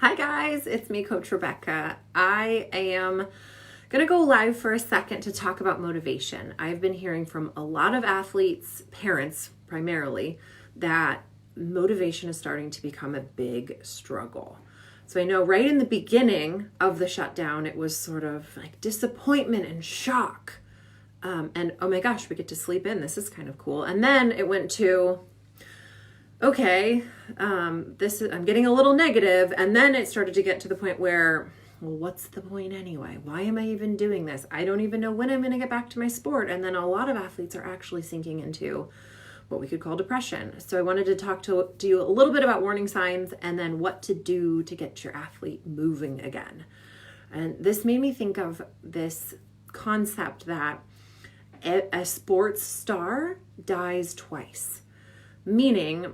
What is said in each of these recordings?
Hi guys, it's me, Coach Rebecca. I am going to go live for a second to talk about motivation. I've been hearing from a lot of athletes, parents primarily, that motivation is starting to become a big struggle. So I know right in the beginning of the shutdown, it was sort of like disappointment and shock. And oh my gosh, we get to sleep in. This is kind of cool. And then it went to, okay, I'm getting a little negative. And then it started to get to the point where, well, what's the point anyway? Why am I even doing this? I don't even know when I'm going to get back to my sport. And then a lot of athletes are actually sinking into what we could call depression. So I wanted to talk to you a little bit about warning signs and then what to do to get your athlete moving again. And this made me think of this concept that a sports star dies twice, meaning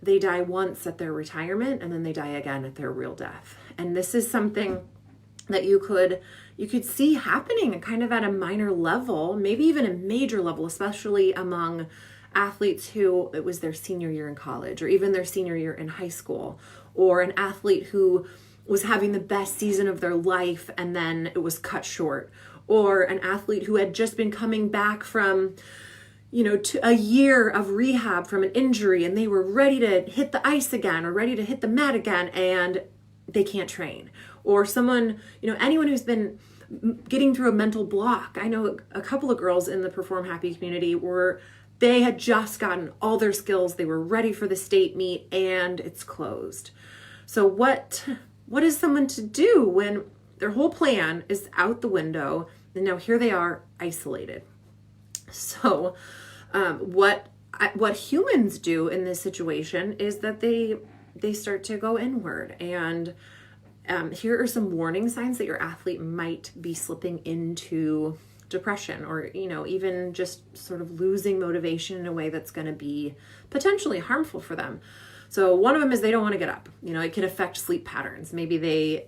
they die once at their retirement and then they die again at their real death. And this is something that you could see happening kind of at a minor level, maybe even a major level, especially among athletes who it was their senior year in college or even their senior year in high school, or an athlete who was having the best season of their life and then it was cut short, or an athlete who had just been coming back from to a year of rehab from an injury and they were ready to hit the ice again or ready to hit the mat again and they can't train. Or someone, anyone who's been getting through a mental block. I know a couple of girls in the Perform Happy community where they had just gotten all their skills. They were ready for the state meet and it's closed. So what is someone to do when their whole plan is out the window and now here they are isolated? So what humans do in this situation is that they start to go inward. And here are some warning signs that your athlete might be slipping into depression or, even just sort of losing motivation in a way that's going to be potentially harmful for them. So one of them is they don't want to get up. It can affect sleep patterns. Maybe they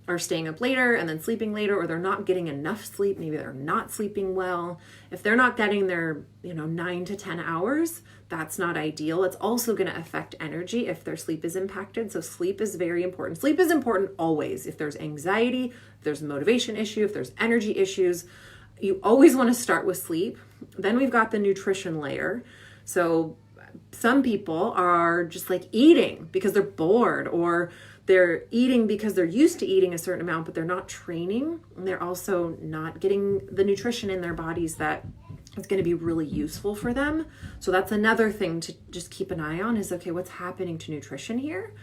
are staying up later and then sleeping later, or they're not getting enough sleep. Maybe they're not sleeping well. If they're not getting their, 9 to 10 hours, that's not ideal. It's also going to affect energy if their sleep is impacted. So sleep is very important. Sleep is important always. If there's anxiety, if there's a motivation issue, if there's energy issues, you always want to start with sleep. Then we've got the nutrition layer. So some people are just like eating because they're bored, or they're eating because they're used to eating a certain amount, but they're not training. And they're also not getting the nutrition in their bodies that is going to be really useful for them. So that's another thing to just keep an eye on is, okay, what's happening to nutrition here?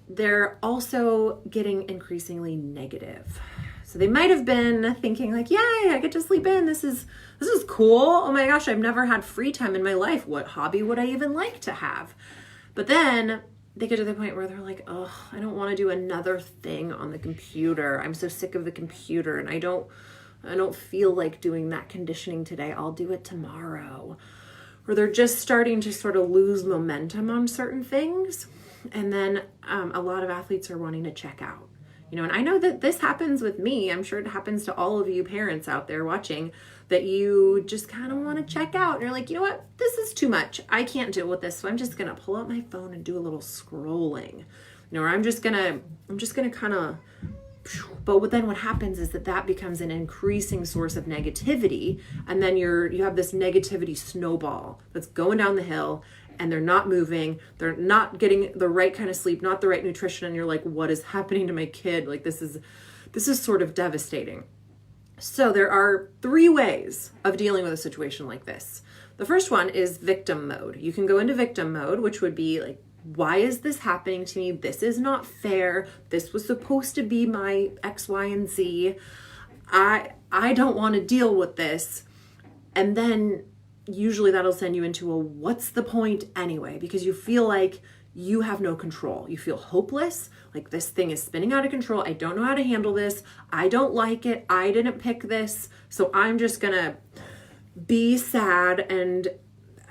They're also getting increasingly negative. So they might have been thinking like, yay, I get to sleep in. This is cool. Oh my gosh, I've never had free time in my life. What hobby would I even like to have? But then they get to the point where they're like, oh, I don't want to do another thing on the computer. I'm so sick of the computer and I don't feel like doing that conditioning today. I'll do it tomorrow. Or they're just starting to sort of lose momentum on certain things. And then a lot of athletes are wanting to check out. And I know that this happens with me. I'm sure it happens to all of you parents out there watching, that you just kind of want to check out. And you're like, you know what? This is too much. I can't deal with this. So I'm just going to pull out my phone and do a little scrolling. Or I'm just going to kind of, but then what happens is that becomes an increasing source of negativity. And then you have this negativity snowball that's going down the hill. And they're not moving, they're not getting the right kind of sleep, not the right nutrition, and you're like, what is happening to my kid? Like this is sort of devastating. So there are 3 ways of dealing with a situation like this. The first one is victim mode. You can go into victim mode, which would be like, why is this happening to me? This is not fair. This was supposed to be my X, Y, and Z. I don't want to deal with this. And then usually that'll send you into a what's the point anyway, because you feel like you have no control. You feel hopeless, like this thing is spinning out of control. I don't know how to handle this. I don't like it. I didn't pick this. So I'm just going to be sad and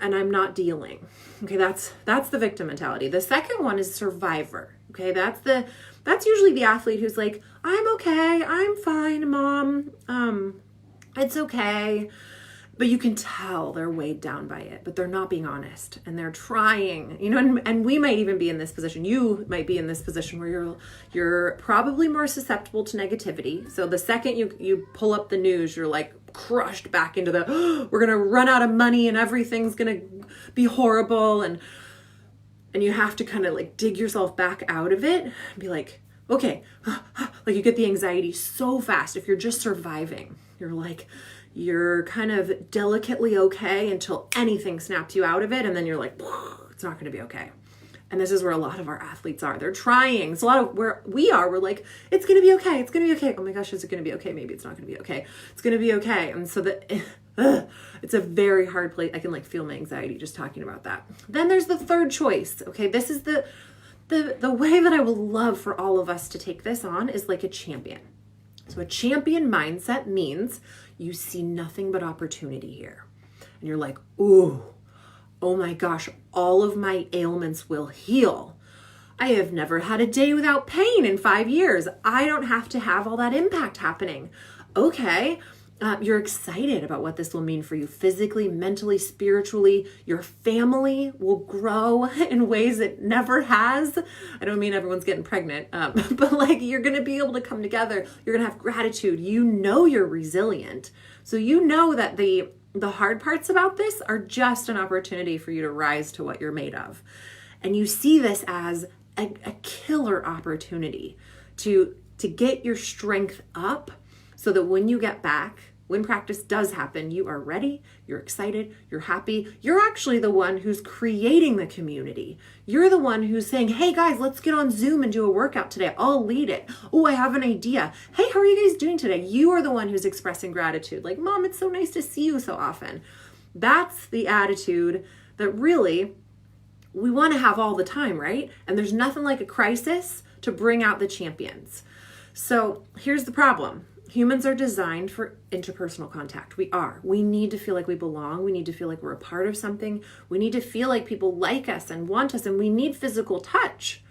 I'm not dealing. Okay, that's the victim mentality. The second one is survivor. Okay, that's usually the athlete who's like, I'm okay. I'm fine, mom. It's okay. but you can tell they're weighed down by it, but they're not being honest and they're trying, and we might even be in this position. You might be in this position where you're probably more susceptible to negativity. So the second you pull up the news, you're like crushed back into we're going to run out of money and everything's going to be horrible. And you have to kind of like dig yourself back out of it and be like, okay, like you get the anxiety so fast. If you're just surviving, you're kind of delicately okay until anything snaps you out of it. And then you're like, it's not going to be okay. And this is where a lot of our athletes are. They're trying. It's a lot of where we are. We're like, it's going to be okay. It's going to be okay. Oh my gosh, is it going to be okay? Maybe it's not going to be okay. It's going to be okay. And so it's a very hard place. I can like feel my anxiety just talking about that. Then there's the third choice. Okay. This is the way that I would love for all of us to take this on is like a champion. So a champion mindset means you see nothing but opportunity here. And you're like, ooh, oh my gosh, all of my ailments will heal. I have never had a day without pain in 5 years. I don't have to have all that impact happening. Okay. You're excited about what this will mean for you physically, mentally, spiritually. Your family will grow in ways it never has. I don't mean everyone's getting pregnant, but like you're going to be able to come together. You're going to have gratitude. You're resilient. So you know that the hard parts about this are just an opportunity for you to rise to what you're made of. And you see this as a killer opportunity to get your strength up so that when you get back, when practice does happen, you are ready, you're excited, you're happy. You're actually the one who's creating the community. You're the one who's saying, hey guys, let's get on Zoom and do a workout today. I'll lead it. Oh, I have an idea. Hey, how are you guys doing today? You are the one who's expressing gratitude. Like, Mom, it's so nice to see you so often. That's the attitude that really we want to have all the time, right? And there's nothing like a crisis to bring out the champions. So here's the problem. Humans are designed for interpersonal contact. We are. We need to feel like we belong. We need to feel like we're a part of something. We need to feel like people like us and want us, and we need physical touch.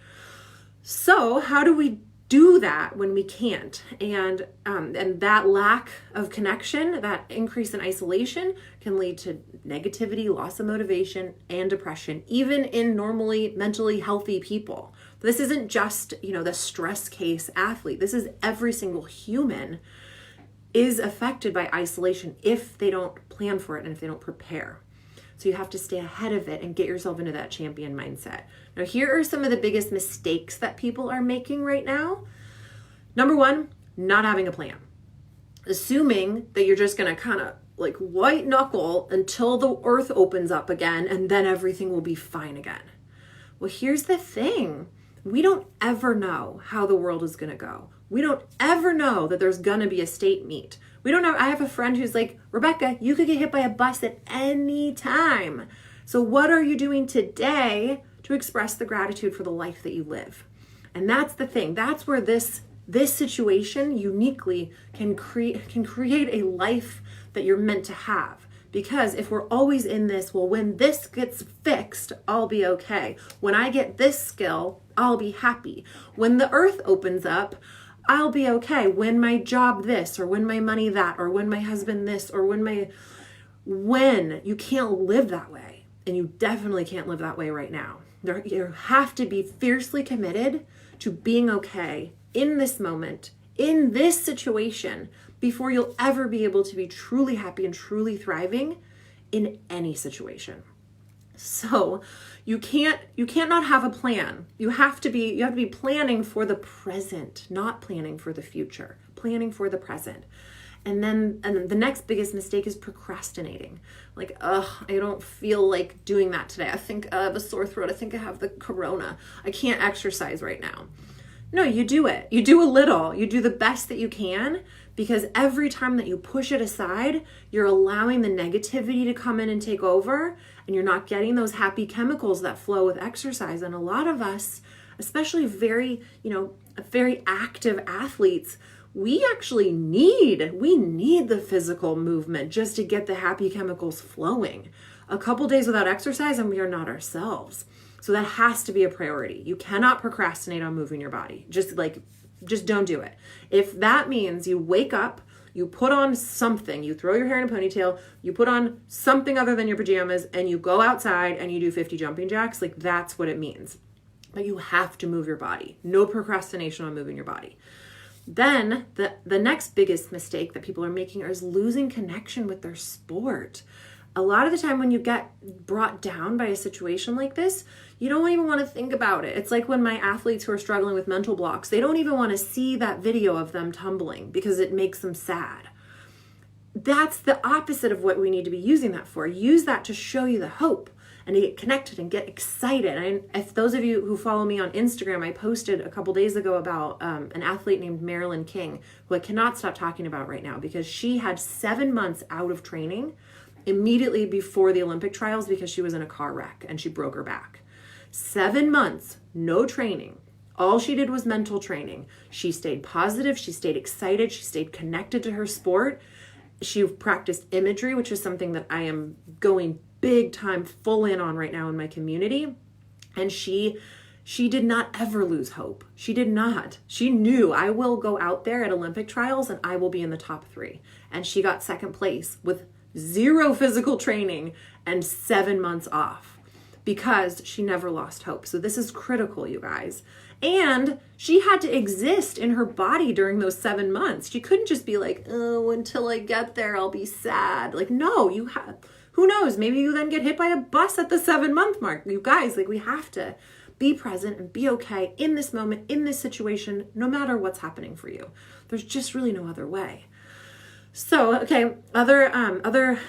So how do we do that when we can't? And that lack of connection, that increase in isolation can lead to negativity, loss of motivation, and depression, even in normally mentally healthy people. This isn't just, the stress case athlete. This is every single human is affected by isolation if they don't plan for it and if they don't prepare. So you have to stay ahead of it and get yourself into that champion mindset. Now, here are some of the biggest mistakes that people are making right now. Number one, not having a plan. Assuming that you're just going to kind of like white knuckle until the earth opens up again and then everything will be fine again. Well, here's the thing. We don't ever know how the world is going to go. We don't ever know that there's going to be a state meet. We don't know. I have a friend who's like, Rebecca, you could get hit by a bus at any time. So what are you doing today to express the gratitude for the life that you live? And that's the thing. That's where this situation uniquely can create a life that you're meant to have. Because if we're always in this, well, when this gets fixed, I'll be okay. When I get this skill, I'll be happy. When the earth opens up, I'll be okay. When my job this, or when my money that, or when my husband this, or when you can't live that way. And you definitely can't live that way right now. You have to be fiercely committed to being okay in this moment, in this situation, before you'll ever be able to be truly happy and truly thriving in any situation. So you can't not have a plan. You have to be planning for the present, not planning for the future, planning for the present. And then the next biggest mistake is procrastinating. Like, I don't feel like doing that today. I think I have a sore throat. I think I have the corona. I can't exercise right now. No, you do it. You do a little. You do the best that you can, because every time that you push it aside, you're allowing the negativity to come in and take over, and you're not getting those happy chemicals that flow with exercise. And a lot of us, especially very active athletes, we need the physical movement just to get the happy chemicals flowing. A couple days without exercise and we are not ourselves. So that has to be a priority. You cannot procrastinate on moving your body. Just don't do it. If that means you wake up, You put on something. You throw your hair in a ponytail. You put on something other than your pajamas and you go outside and you do 50 jumping jacks. Like, that's what it means. But you have to move your body. No procrastination on moving your body. Then the next biggest mistake that people are making is losing connection with their sport. A lot of the time when you get brought down by a situation like this, you don't even want to think about it. It's like when my athletes who are struggling with mental blocks, they don't even want to see that video of them tumbling because it makes them sad. That's the opposite of what we need to be using that for. Use that to show you the hope and to get connected and get excited. And if those of you who follow me on Instagram, I posted a couple days ago about an athlete named Marilyn King, who I cannot stop talking about right now because she had 7 months out of training immediately before the Olympic trials because she was in a car wreck and she broke her back. 7 months, no training. All she did was mental training. She stayed positive. She stayed excited. She stayed connected to her sport. She practiced imagery, which is something that I am going big time full in on right now in my community. And she did not ever lose hope. She did not. She knew, I will go out there at Olympic trials and I will be in the top 3. And she got second place with 0 physical training and 7 months off because she never lost hope. So this is critical, you guys. And she had to exist in her body during those 7 months. She couldn't just be like, oh, until I get there, I'll be sad. Like, no, you have, who knows? Maybe you then get hit by a bus at the 7-month mark. You guys, like, we have to be present and be okay in this moment, in this situation, no matter what's happening for you. There's just really no other way. So, okay, other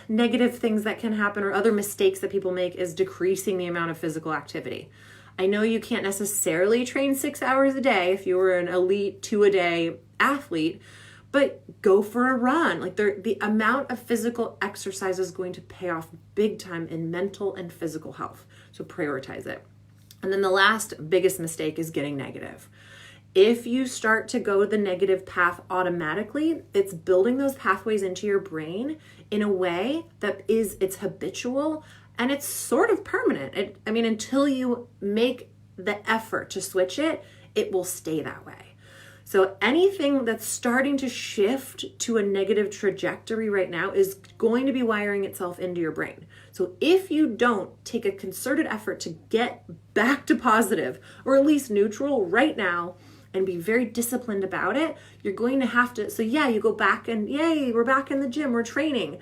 negative things that can happen or other mistakes that people make is decreasing the amount of physical activity. I know you can't necessarily train 6 hours a day if you were an elite 2-a-day athlete, but go for a run. Like, the amount of physical exercise is going to pay off big time in mental and physical health. So prioritize it. And then the last biggest mistake is getting negative. If you start to go the negative path automatically, it's building those pathways into your brain in a way that it's habitual and it's sort of permanent. Until you make the effort to switch it, it will stay that way. So anything that's starting to shift to a negative trajectory right now is going to be wiring itself into your brain. So if you don't take a concerted effort to get back to positive or at least neutral right now, and be very disciplined about it, you're going to have to, so yeah, you go back and yay, we're back in the gym, we're training.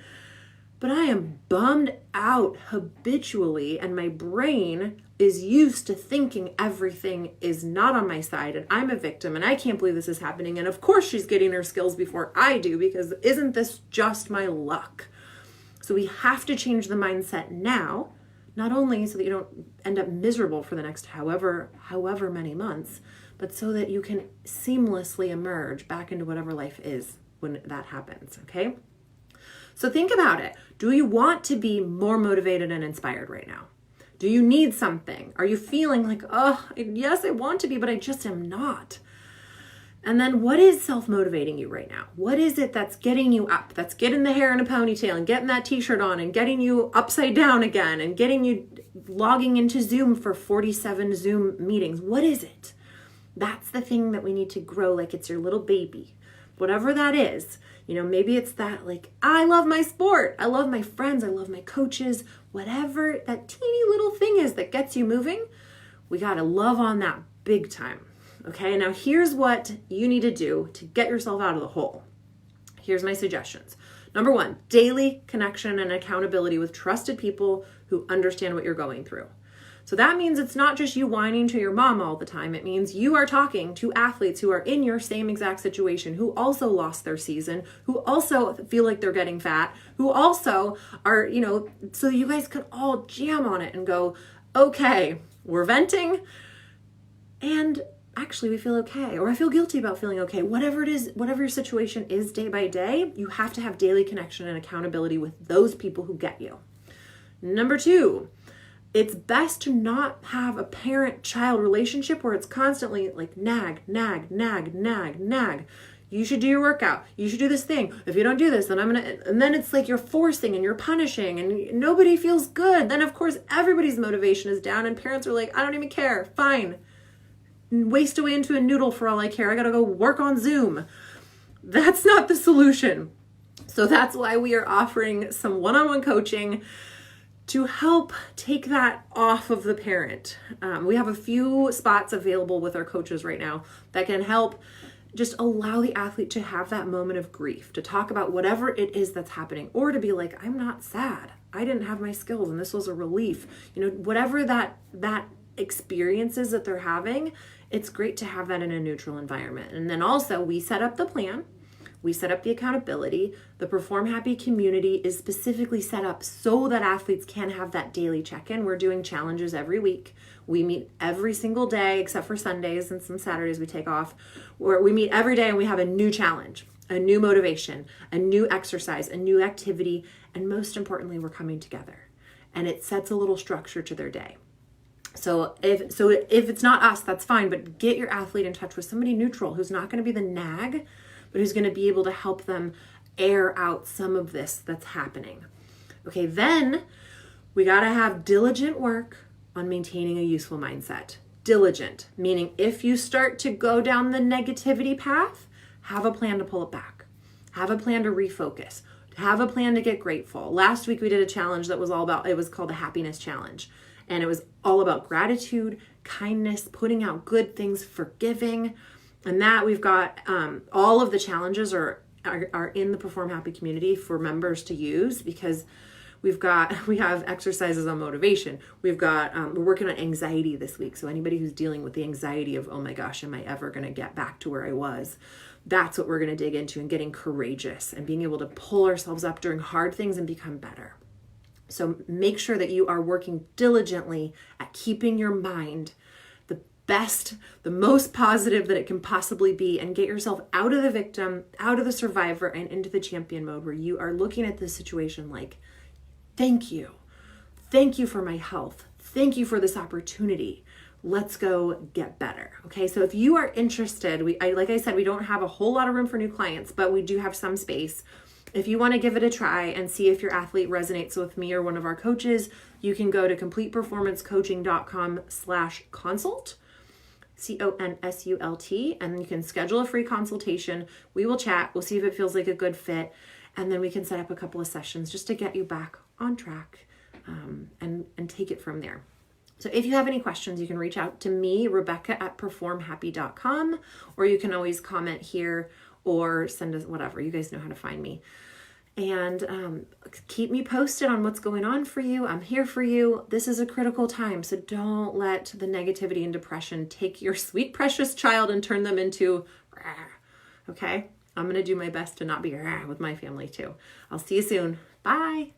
But I am bummed out habitually and my brain is used to thinking everything is not on my side and I'm a victim and I can't believe this is happening. And of course she's getting her skills before I do because isn't this just my luck? So we have to change the mindset now, not only so that you don't end up miserable for the next however many months, but so that you can seamlessly emerge back into whatever life is when that happens, okay? So think about it. Do you want to be more motivated and inspired right now? Do you need something? Are you feeling like, oh, yes, I want to be, but I just am not? And then what is self-motivating you right now? What is it that's getting you up, that's getting the hair in a ponytail and getting that t-shirt on and getting you upside down again and getting you logging into Zoom for 47 Zoom meetings? What is it? That's the thing that we need to grow like it's your little baby. Whatever that is, maybe it's that like, I love my sport. I love my friends. I love my coaches. Whatever that teeny little thing is that gets you moving, we got to love on that big time. Okay, now here's what you need to do to get yourself out of the hole. Here's my suggestions. Number 1, daily connection and accountability with trusted people who understand what you're going through. So that means it's not just you whining to your mom all the time. It means you are talking to athletes who are in your same exact situation, who also lost their season, who also feel like they're getting fat, who also are, so you guys can all jam on it and go, okay, we're venting and actually we feel okay, or I feel guilty about feeling okay. Whatever it is, whatever your situation is day by day, you have to have daily connection and accountability with those people who get you. Number 2, it's best to not have a parent-child relationship where it's constantly like nag. You should do your workout. You should do this thing. If you don't do this, then and then it's like you're forcing and you're punishing and nobody feels good. Then of course everybody's motivation is down and parents are like, I don't even care. Fine. Waste away into a noodle for all I care. I got to go work on Zoom. That's not the solution. So that's why we are offering some one-on-one coaching to help take that off of the parent. We have a few spots available with our coaches right now that can help just allow the athlete to have that moment of grief, to talk about whatever it is that's happening, or to be like, I'm not sad. I didn't have my skills and this was a relief. Whatever that experience is that they're having, it's great to have that in a neutral environment. And then also we set up the plan. We set up the accountability. The Perform Happy community is specifically set up so that athletes can have that daily check-in. We're doing challenges every week. We meet every single day except for Sundays and some Saturdays we take off. Where we meet every day and we have a new challenge, a new motivation, a new exercise, a new activity, and most importantly, we're coming together. And it sets a little structure to their day. So if it's not us, that's fine, but get your athlete in touch with somebody neutral who's not going to be the nag, but who's going to be able to help them air out some of this that's happening. Okay, then we got to have diligent work on maintaining a useful mindset. Diligent, meaning if you start to go down the negativity path, have a plan to pull it back. Have a plan to refocus. Have a plan to get grateful. Last week we did a challenge that was it was called the Happiness Challenge. And it was all about gratitude, kindness, putting out good things, forgiving. And that we've got all of the challenges are in the Perform Happy community for members to use, because we have exercises on motivation. We're working on anxiety this week. So anybody who's dealing with the anxiety of, oh my gosh, am I ever going to get back to where I was? That's what we're going to dig into, and getting courageous and being able to pull ourselves up during hard things and become better. So make sure that you are working diligently at keeping your mind the best, the most positive that it can possibly be, and get yourself out of the victim, out of the survivor, and into the champion mode, where you are looking at this situation like, thank you. Thank you for my health. Thank you for this opportunity. Let's go get better. Okay, so if you are interested, like I said, we don't have a whole lot of room for new clients, but we do have some space. If you want to give it a try and see if your athlete resonates with me or one of our coaches, you can go to CompletePerformanceCoaching.com/consult, CONSULT, and you can schedule a free consultation. We will chat. We'll see if it feels like a good fit. And then we can set up a couple of sessions just to get you back on track and take it from there. So if you have any questions, you can reach out to me, Rebecca at performhappy.com, or you can always comment here or send us whatever. You guys know how to find me. And keep me posted on what's going on for you. I'm here for you. This is a critical time, so don't let the negativity and depression take your sweet, precious child and turn them into, okay? I'm going to do my best to not be with my family too. I'll see you soon. Bye.